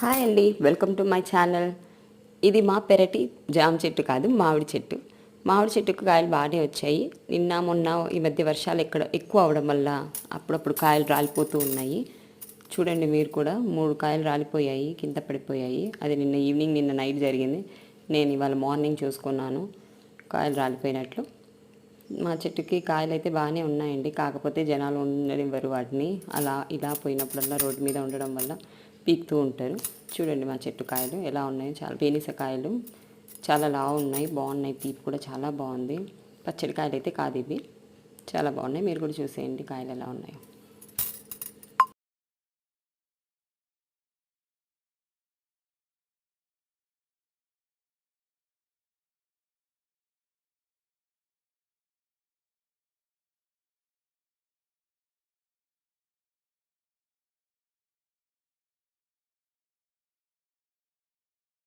Hi అండి, welcome to my channel. ఇది మా పెరటి జామ చెట్టు కాదు, మామిడి చెట్టు. మామిడి చెట్టుకు కాయలు బాగానే వచ్చాయి. నిన్న మొన్న ఈ మధ్య వర్షాలు ఎక్కువ అవడం వల్ల అప్పుడప్పుడు కాయలు రాలిపోతూ ఉన్నాయి. చూడండి, మీరు కూడా 3 కాయలు రాలిపోయాయి, కింద పడిపోయాయి. అది నిన్న నైట్ జరిగింది. నేను ఇవాళ మార్నింగ్ చూసుకున్నాను కాయలు రాలిపోయినట్లు. మా చెట్టుకి కాయలు అయితే బాగానే ఉన్నాయండి, కాకపోతే జనాలు ఉండనివ్వరు వాటిని. ఇలా పోయినప్పుడల్లా రోడ్డు మీద ఉండడం వల్ల పీకుతూ ఉంటారు. చూడండి మా చెట్టు కాయలు ఎలా ఉన్నాయో, చాలా పేనిస కాయలు, చాలా లావు ఉన్నాయి, బాగున్నాయి. తీపి కూడా చాలా బాగుంది. పచ్చడి కాయలు అయితే కాదు ఇవి, చాలా బాగున్నాయి. మీరు కూడా చూసేయండి కాయలు ఎలా ఉన్నాయో.